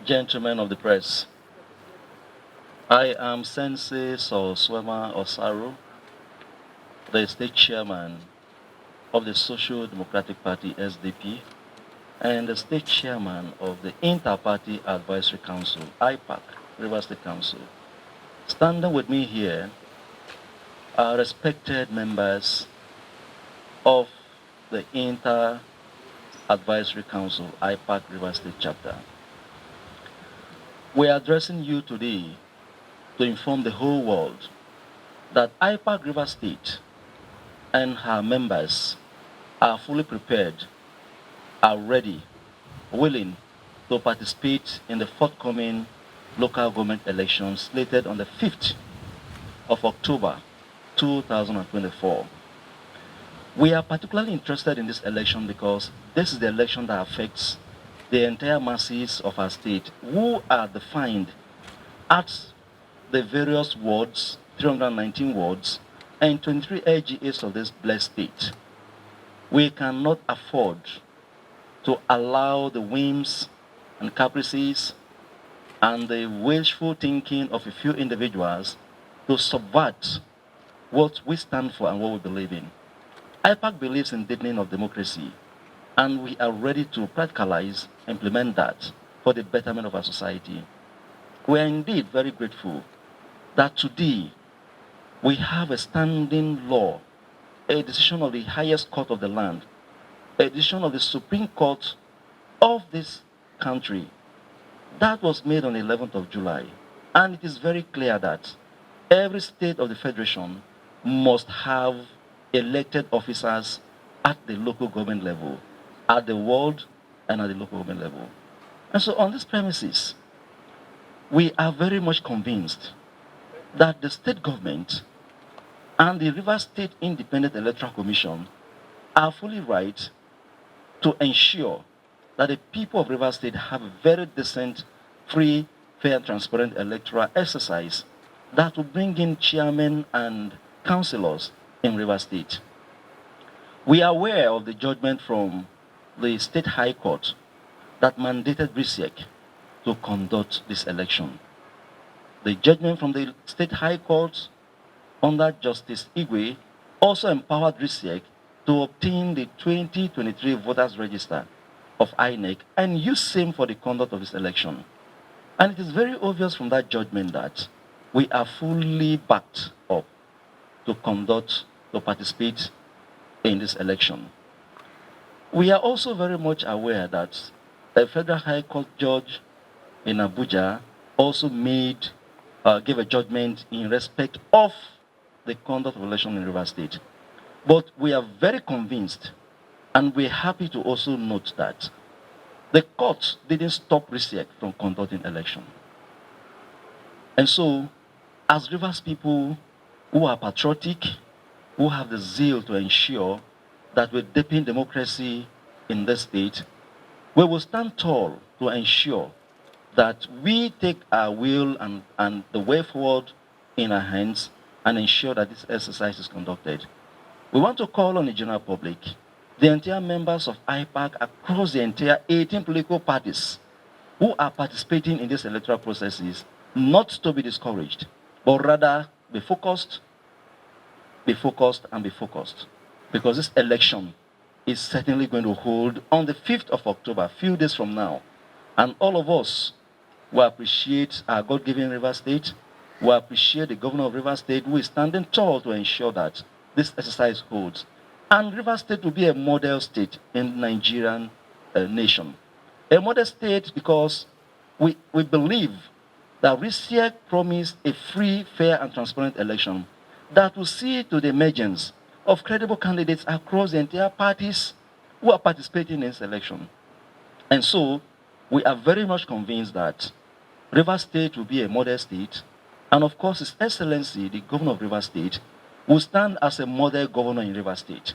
Gentlemen of the press, I am Sensei Soswema Osaru, the state chairman of the Social Democratic Party SDP and the state chairman of the Inter-Party Advisory Council, IPAC, Rivers State Council. Standing with me here are respected members of the Inter-Advisory Council, IPAC Rivers State Chapter. We are addressing you today to inform the whole world that IPAC Rivers State and her members are fully prepared, are ready, willing to participate in the forthcoming local government elections slated on the 5th of October 2024. We are particularly interested in this election because this is the election that affects the entire masses of our state who are defined at the various wards, 319 wards, and 23 LGAs of this blessed state. We cannot afford to allow the whims and caprices and the wishful thinking of a few individuals to subvert what we stand for and what we believe in. IPAC believes in deepening of democracy, and we are ready to practicalize, implement that for the betterment of our society. We are indeed very grateful that today we have a standing law, a decision of the highest court of the land, a decision of the Supreme Court of this country that was made on the 11th of July. And it is very clear that every state of the Federation must have elected officers at the local government level, at the ward and at the local government level. And so on these premises, we are very much convinced that the state government and the Rivers State Independent Electoral Commission are fully right to ensure that the people of Rivers State have a very decent, free, fair, and transparent electoral exercise that will bring in chairmen and councillors in Rivers State. We are aware of the judgment from the State High Court that mandated RSIEC to conduct this election. The judgment from the State High Court under Justice Igwe also empowered RSIEC to obtain the 2023 voters register of INEC and use same for the conduct of this election. And it is very obvious from that judgment that we are fully backed up to participate in this election. We are also very much aware that the Federal High Court judge in Abuja also gave a judgment in respect of the conduct of election in Rivers State. But we are very convinced, and we're happy to also note that the court didn't stop RSIEC from conducting election. And so, as Rivers people who are patriotic, who have the zeal to ensure that we deepen democracy in this state, we will stand tall to ensure that we take our will and the way forward in our hands and ensure that this exercise is conducted. We want to call on the general public, the entire members of IPAC across the entire 18 political parties who are participating in these electoral processes, not to be discouraged, but rather be focused, and be focused. Because this election is certainly going to hold on the 5th of October, a few days from now. And all of us will appreciate our God-given Rivers State, will appreciate the governor of Rivers State who is standing tall to ensure that this exercise holds. And Rivers State will be a model state in the Nigerian nation. A model state because we believe that RSIEC promised a free, fair, and transparent election that will see to the emergence of credible candidates across the entire parties who are participating in this election. And so, we are very much convinced that Rivers State will be a model state, and of course, His Excellency, the Governor of Rivers State, will stand as a model governor in Rivers State,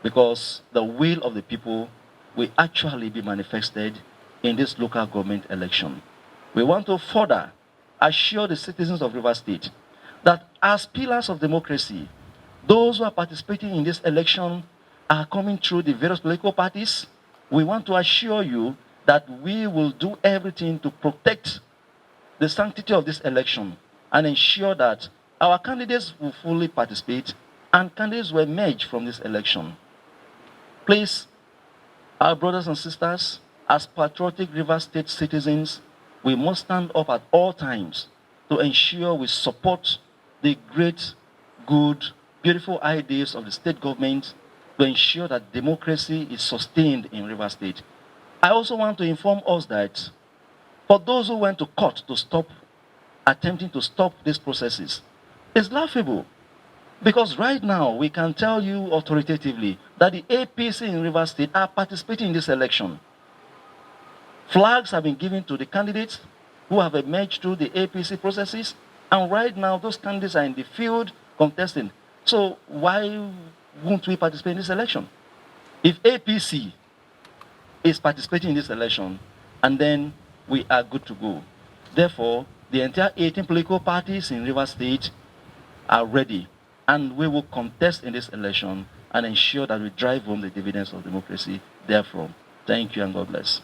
because the will of the people will actually be manifested in this local government election. We want to further assure the citizens of Rivers State that as pillars of democracy, those who are participating in this election are coming through the various political parties. We want to assure you that we will do everything to protect the sanctity of this election and ensure that our candidates will fully participate and candidates will emerge from this election. Please, our brothers and sisters, as patriotic Rivers State citizens, we must stand up at all times to ensure we support the great, good, beautiful ideas of the state government to ensure that democracy is sustained in Rivers State. I also want to inform us that for those who went to court to stop, attempting to stop these processes, it's laughable. Because right now, we can tell you authoritatively that the APC in Rivers State are participating in this election. Flags have been given to the candidates who have emerged through the APC processes, and right now, those candidates are in the field contesting. So why won't we participate in this election? If APC is participating in this election, and then we are good to go. Therefore, the entire 18 political parties in Rivers State are ready, and we will contest in this election and ensure that we drive home the dividends of democracy therefrom. Thank you and God bless.